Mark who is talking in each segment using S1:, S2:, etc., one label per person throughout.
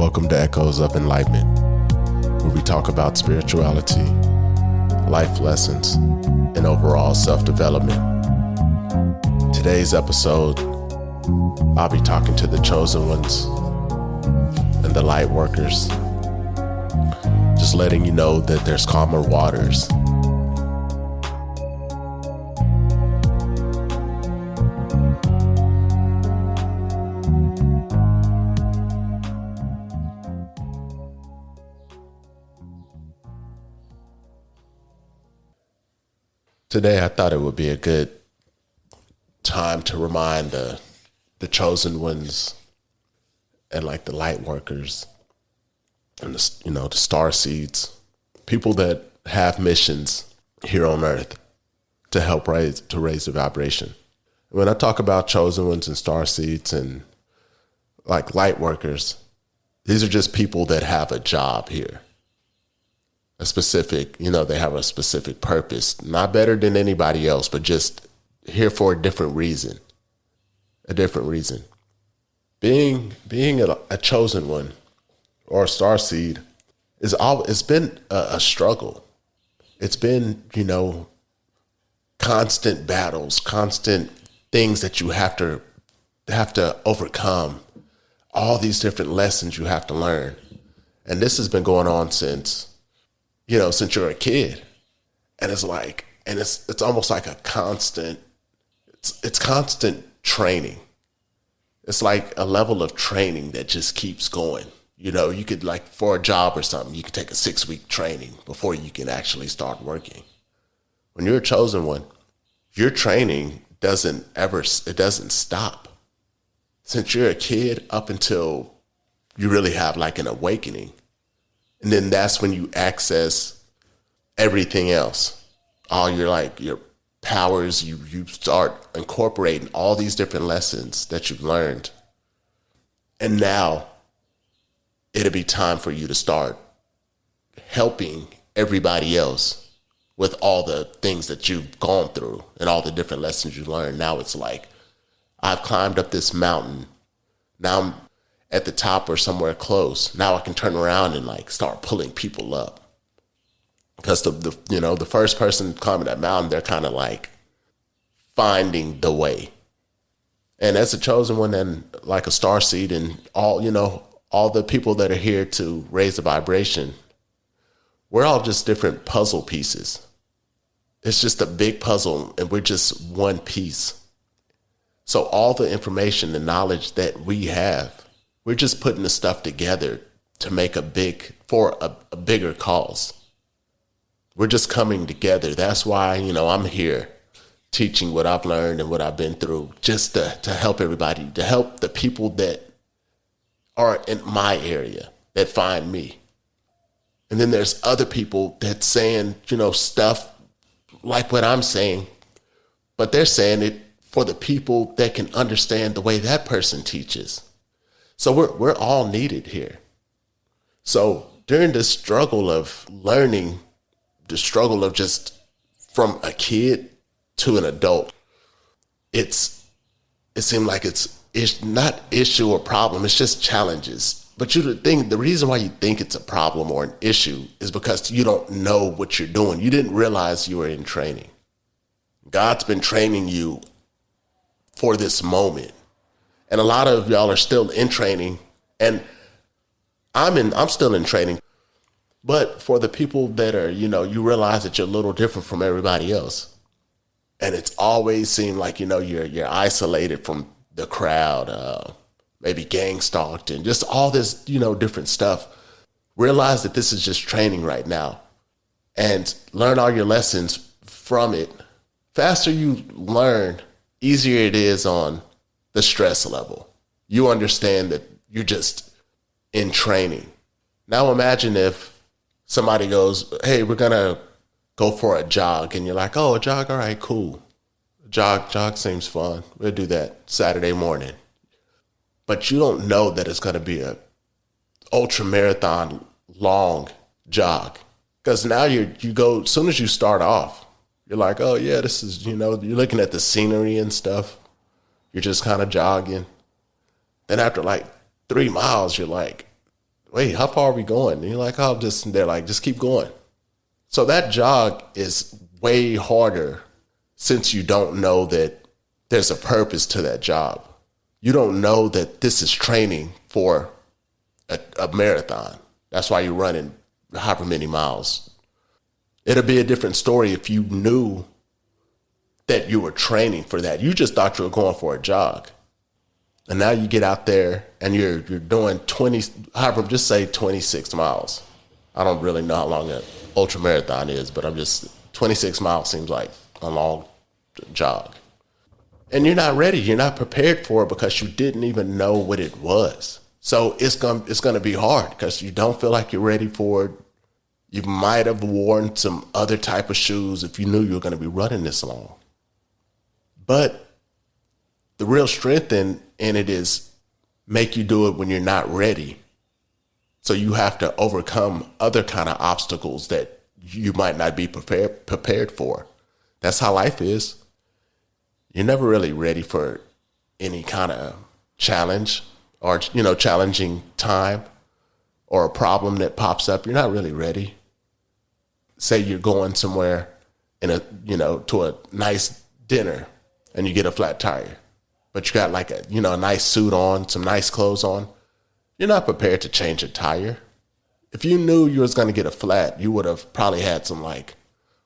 S1: Welcome to Echoes of Enlightenment, where we talk about spirituality, life lessons, and overall self-development. Today's episode, I'll be talking to the chosen ones and the Lightworkers, just letting you know that there's calmer waters. Today, I thought it would be a good time to remind the chosen ones and like the light workers and the star seeds, people that have missions here on earth to help raise the vibration. When I talk about chosen ones and star seeds and like light workers, these are just people that have a job here. A specific, they have a specific purpose, not better than anybody else, but just here for a different reason. Being a chosen one or a star seed it's been a struggle. It's been, constant battles, constant things that you have to overcome, all these different lessons you have to learn. And this has been going on since you're a kid. And it's almost like a constant, it's constant training. It's like a level of training that just keeps going. You could for a job or something, you could take a 6-week training before you can actually start working. When you're a chosen one, your training doesn't stop. Since you're a kid up until you really have an awakening. And then that's when you access everything else. All your powers, you start incorporating all these different lessons that you've learned. And now it'll be time for you to start helping everybody else with all the things that you've gone through and all the different lessons you've learned. Now it's like, I've climbed up this mountain. Now I'm at the top or somewhere close. Now I can turn around and start pulling people up. Because the first person climbing that mountain, they're kind of finding the way. And as a chosen one and like a star seed and all the people that are here to raise the vibration, we're all just different puzzle pieces. It's just a big puzzle and we're just one piece. So all the information, the knowledge that we have, we're just putting the stuff together to make a bigger cause. We're just coming together. That's why, I'm here teaching what I've learned and what I've been through, just to help everybody, to help the people that are in my area, that find me. And then there's other people that saying, stuff like what I'm saying, but they're saying it for the people that can understand the way that person teaches. So we're all needed here. So during this struggle of learning, the struggle of just from a kid to an adult, it seemed like it's not issue or problem, it's just challenges. But the reason why you think it's a problem or an issue is because you don't know what you're doing. You didn't realize you were in training. God's been training you for this moment. And a lot of y'all are still in training, and I'm still in training. But for the people that are, you realize that you're a little different from everybody else. And it's always seemed like, you're isolated from the crowd, maybe gang stalked and just all this, different stuff. Realize that this is just training right now and learn all your lessons from it. Faster you learn, easier it is on the stress level. You understand that you're just in training. Now imagine if somebody goes, hey, we're going to go for a jog. And you're like, oh, a jog. All right, cool. Jog seems fun. We'll do that Saturday morning. But you don't know that it's going to be a ultra marathon long jog. Because now you go, as soon as you start off, you're like, oh yeah, this is, you're looking at the scenery and stuff. You're just kind of jogging. Then after 3 miles, you're like, wait, how far are we going? And you're like, oh, they're like, just keep going. So that jog is way harder since you don't know that there's a purpose to that job. You don't know that this is training for a marathon. That's why you're running however many miles. It'll be a different story if you knew that you were training for that. You just thought you were going for a jog. And now you get out there and you're doing 26 miles. I don't really know how long an ultra marathon is, but 26 miles seems like a long jog. And you're not ready. You're not prepared for it because you didn't even know what it was. So it's gonna be hard because you don't feel like you're ready for it. You might have worn some other type of shoes if you knew you were going to be running this long. But the real strength in it is make you do it when you're not ready. So you have to overcome other kind of obstacles that you might not be prepared for. That's how life is. You're never really ready for any kind of challenge or, challenging time or a problem that pops up. You're not really ready. Say you're going somewhere to a nice dinner and you get a flat tire, but you got like a nice suit on, some nice clothes on. You're not prepared to change a tire. If you knew you was going to get a flat, you would have probably had some like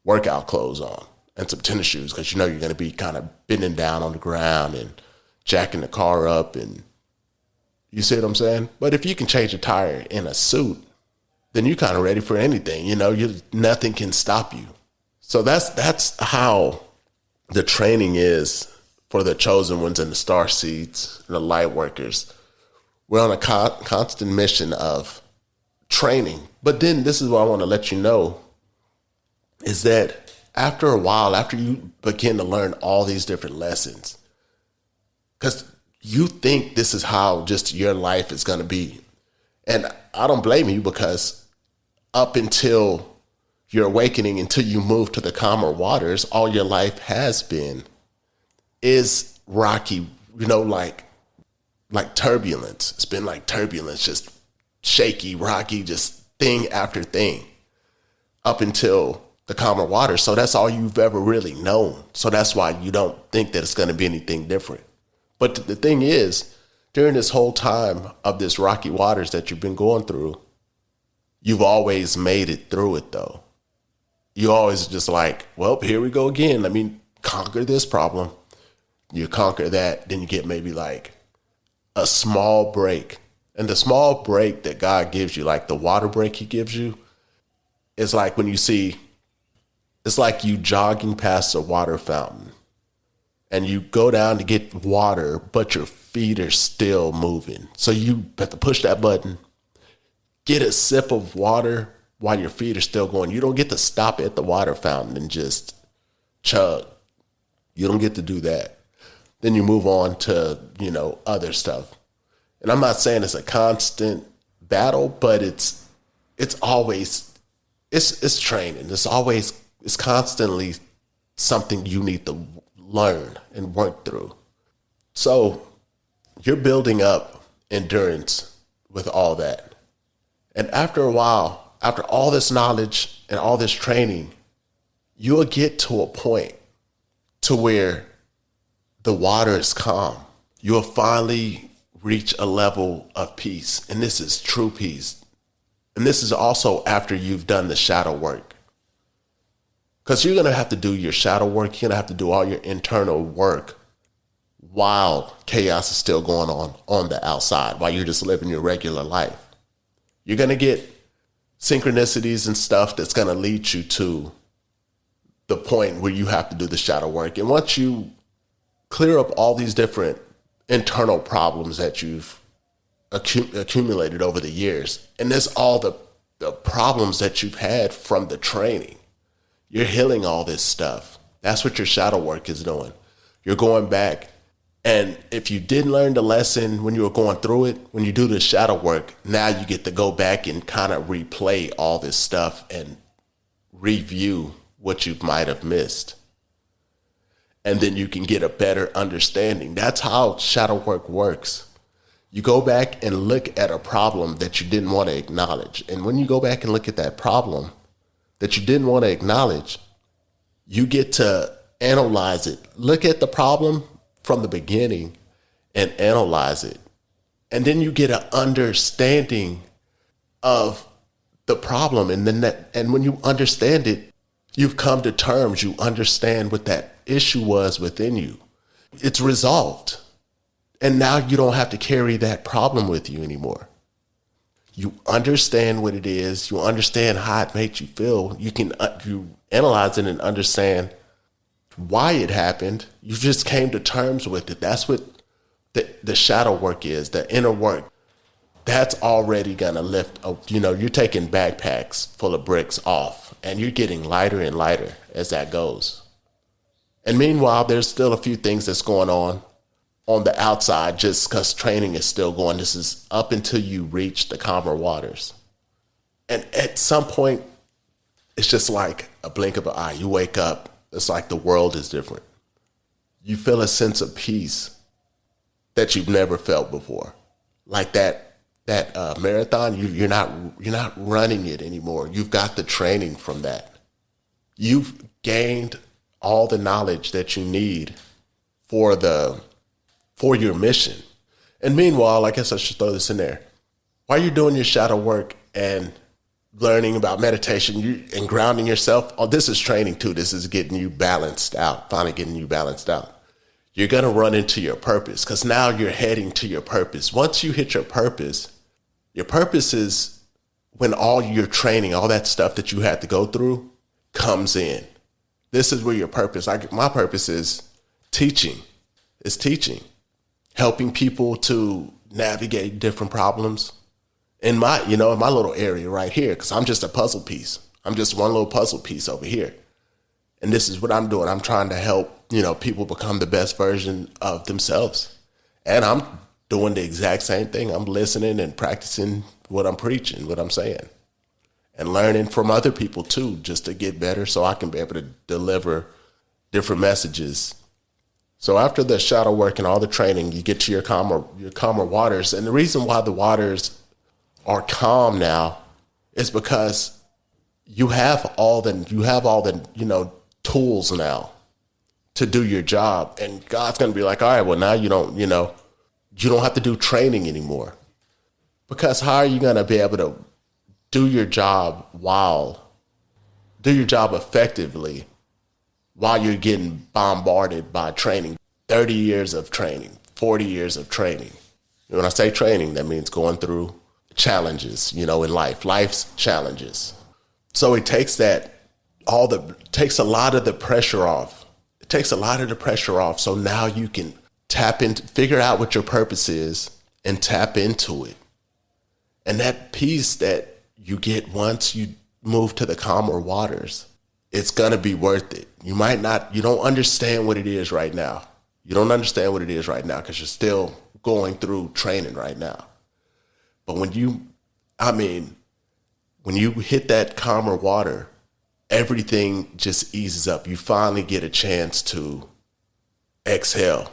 S1: workout clothes on and some tennis shoes because you're going to be kind of bending down on the ground and jacking the car up, and you see what I'm saying? But if you can change a tire in a suit, then you're kind of ready for anything. Nothing can stop you. So that's how the training is for the chosen ones and the star seeds, the light workers. We're on a constant mission of training. But then this is what I want to let you know is that after a while, after you begin to learn all these different lessons, because you think this is how just your life is going to be. And I don't blame you, because up until your awakening, until you move to the calmer waters, all your life has been is rocky, like turbulence. It's been like turbulence, just shaky, rocky, just thing after thing up until the calmer waters. So that's all you've ever really known. So that's why you don't think that it's going to be anything different. But the thing is, during this whole time of this rocky waters that you've been going through, you've always made it through it, though. You always just like, well, here we go again. Let me conquer this problem. You conquer that, then you get maybe like a small break. And the small break that God gives you, like the water break he gives you, is like when it's like you jogging past a water fountain and you go down to get water, but your feet are still moving. So you have to push that button, get a sip of water while your feet are still going. You don't get to stop at the water fountain and just chug. You don't get to do that. Then you move on to, other stuff. And I'm not saying it's a constant battle, but it's always, it's training. It's constantly something you need to learn and work through. So you're building up endurance with all that. And after a while, after all this knowledge and all this training, you'll get to a point to where the water is calm. You'll finally reach a level of peace. And this is true peace. And this is also after you've done the shadow work. Because you're going to have to do your shadow work. You're going to have to do all your internal work while chaos is still going on the outside, while you're just living your regular life. You're going to get synchronicities and stuff that's going to lead you to the point where you have to do the shadow work. And once you clear up all these different internal problems that you've accumulated over the years, and there's all the problems that you've had from the training, you're healing all this stuff. That's what your shadow work is doing. You're going back. And if you didn't learn the lesson when you were going through it, when you do the shadow work, now you get to go back and kind of replay all this stuff and review what you might have missed. And then you can get a better understanding. That's how shadow work works. You go back and look at a problem that you didn't want to acknowledge. And when you go back and look at that problem that you didn't want to acknowledge, you get to analyze it. Look at the problem from the beginning and analyze it. And then you get an understanding of the problem. And when you understand it, you've come to terms. You understand what that issue was within you. It's resolved. And now you don't have to carry that problem with you anymore. You understand what it is. You understand how it makes you feel. You analyze it and understand why it happened. You just came to terms with it. That's what the shadow work is, the inner work. That's already going to lift. You're taking backpacks full of bricks off, and you're getting lighter and lighter as that goes. And meanwhile, there's still a few things that's going on the outside, just because training is still going. This is up until you reach the calmer waters. And at some point, it's just like a blink of an eye. You wake up, it's like the world is different. You feel a sense of peace that you've never felt before. Like that marathon, you're not running it anymore. You've got the training from that. You've gained all the knowledge that you need for your mission. And meanwhile, I guess I should throw this in there. While you're doing your shadow work and learning about meditation and grounding yourself, this is training too. This is getting you balanced out, finally getting you balanced out. You're going to run into your purpose, because now you're heading to your purpose. Once you hit your purpose is when all your training, all that stuff that you had to go through comes in. This is where your purpose, my purpose is teaching. It's teaching, helping people to navigate different problems in my little area right here, because I'm just a puzzle piece. I'm just one little puzzle piece over here. And this is what I'm doing. I'm trying to help, people become the best version of themselves. And I'm doing the exact same thing. I'm listening and practicing what I'm preaching, what I'm saying, and learning from other people too, just to get better so I can be able to deliver different messages. So after the shadow work and all the training, you get to your calmer waters. And the reason why the waters are calm now is because you have all the tools now to do your job. And God's going to be like, all right, well, now you don't have to do training anymore. Because how are you going to be able to do your job effectively while you're getting bombarded by training? 30 years of training, 40 years of training. When I say training, that means going through challenges, in life's challenges. So it takes takes a lot of the pressure off. It takes a lot of the pressure off. So now you can figure out what your purpose is and tap into it. And that peace that you get once you move to the calmer waters, it's going to be worth it. You don't understand what it is right now. You don't understand what it is right now because you're still going through training right now. But when you hit that calmer water, everything just eases up. You finally get a chance to exhale.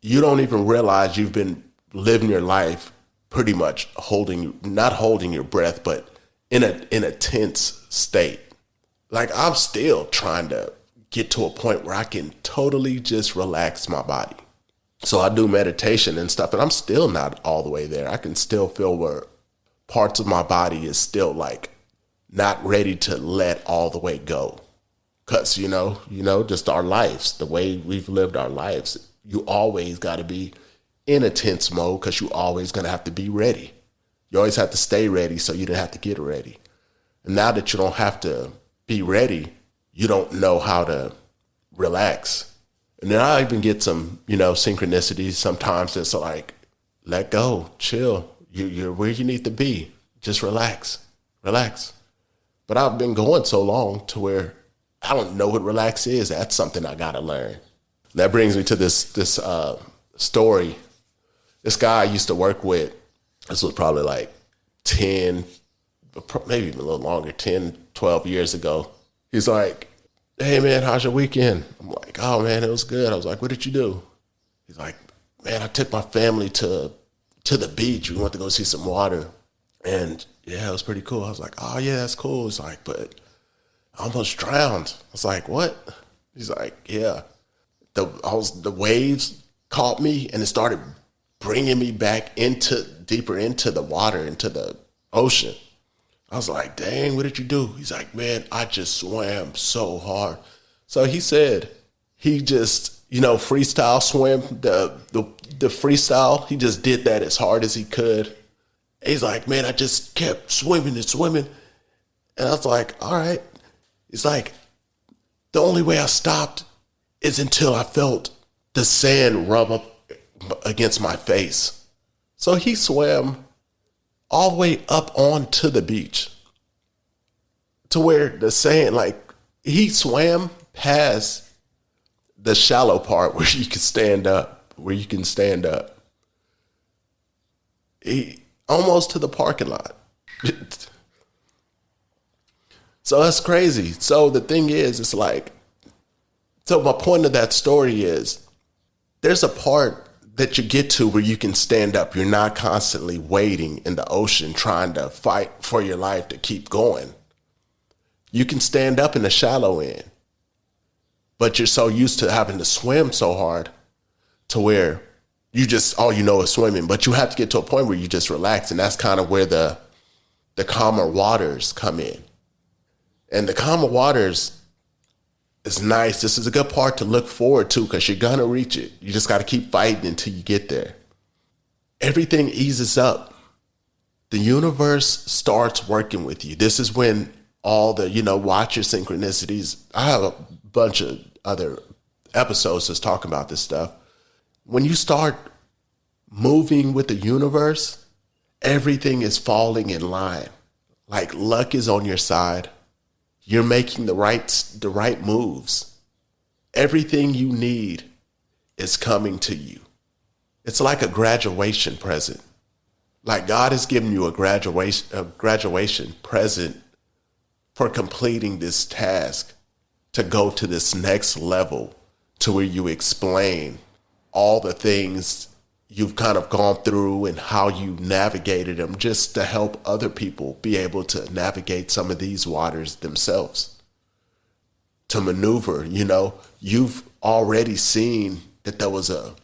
S1: You don't even realize you've been living your life pretty much not holding your breath, but in a tense state. Like, I'm still trying to get to a point where I can totally just relax my body. So I do meditation and stuff, and I'm still not all the way there. I can still feel where parts of my body is still like not ready to let all the way go. Because, just our lives, the way we've lived our lives, you always got to be in a tense mode because you always going to have to be ready. You always have to stay ready so you don't have to get ready. And now that you don't have to be ready, you don't know how to relax. And then I even get some, synchronicities. Sometimes it's like, let go, chill. You're where you need to be. Just relax. But I've been going so long to where I don't know what relax is. That's something I got to learn. That brings me to this story. This guy I used to work with, this was probably like 10, maybe even a little longer, 10, 12 years ago. He's like, hey man, how's your weekend? I'm like, oh man, it was good. I was like, what did you do? He's like, man, I took my family to to the beach. We went to go see some water. And yeah, it was pretty cool. I was like, oh yeah, that's cool. He's like, but I almost drowned. I was like, what? He's like, yeah. The waves caught me and it started bringing me back deeper into the water, into the ocean. I was like, dang, what did you do? He's like, man, I just swam so hard. So he said he just, freestyle swim, the freestyle, he just did that as hard as he could. He's like, man, I just kept swimming and swimming. And I was like, all right. He's like, the only way I stopped is until I felt the sand rub up against my face. So he swam all the way up onto the beach to where the sand, like he swam past the shallow part where you can stand up, He almost to the parking lot. So that's crazy. So the thing is, it's like, so my point of that story is there's a part that you get to where you can stand up. You're not constantly wading in the ocean trying to fight for your life to keep going. You can stand up in the shallow end, but you're so used to having to swim so hard to where you just, all you know is swimming, but you have to get to a point where you just relax. And that's kind of where the calmer waters come in. And the calmer waters is nice. This is a good part to look forward to because you're going to reach it. You just got to keep fighting until you get there. Everything eases up. The universe starts working with you. This is when all the, watch your synchronicities. I have a bunch of other episodes that's talking about this stuff. When you start moving with the universe, everything is falling in line. Like luck is on your side. You're making the right moves. Everything you need is coming to you. It's like a graduation present. Like God has given you a graduation present for completing this task to go to this next level to where you explain all the things you've kind of gone through and how you navigated them just to help other people be able to navigate some of these waters themselves. To maneuver, you've already seen that there was a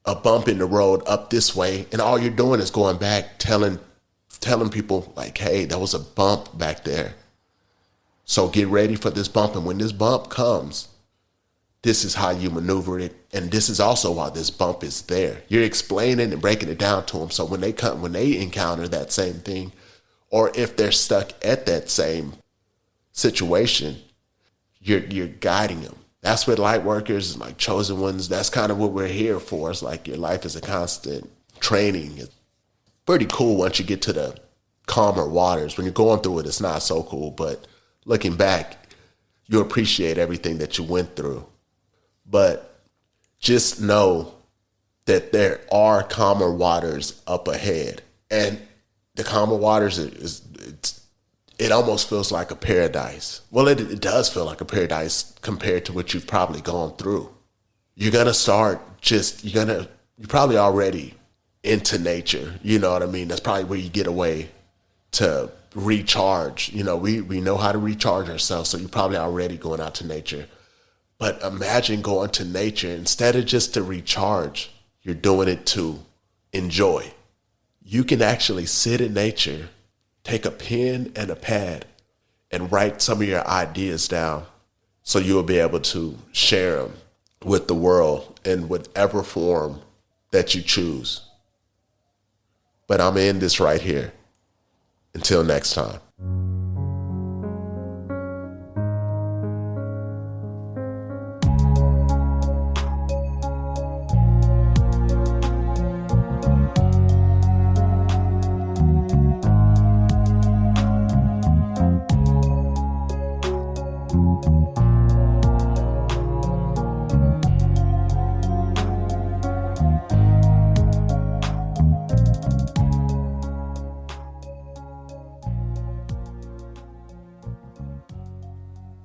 S1: bump in the road up this way, and all you're doing is going back telling people like, hey, there was a bump back there. So get ready for this bump, and when this bump comes, this is how you maneuver it. And this is also why this bump is there. You're explaining and breaking it down to them. So when they encounter that same thing, or if they're stuck at that same situation, you're guiding them. That's what Lightworkers and like chosen ones, that's kind of what we're here for. It's like your life is a constant training. It's pretty cool once you get to the calmer waters. When you're going through it, it's not so cool. But looking back, you appreciate everything that you went through. But just know that there are calmer waters up ahead. And the calmer waters, it almost feels like a paradise. Well, it does feel like a paradise compared to what you've probably gone through. You're going to start you're probably already into nature. You know what I mean? That's probably where you get away to recharge. We know how to recharge ourselves. So you're probably already going out to nature. But imagine going to nature, instead of just to recharge, you're doing it to enjoy. You can actually sit in nature, take a pen and a pad, and write some of your ideas down so you'll be able to share them with the world in whatever form that you choose. But I'm in this right here. Until next time.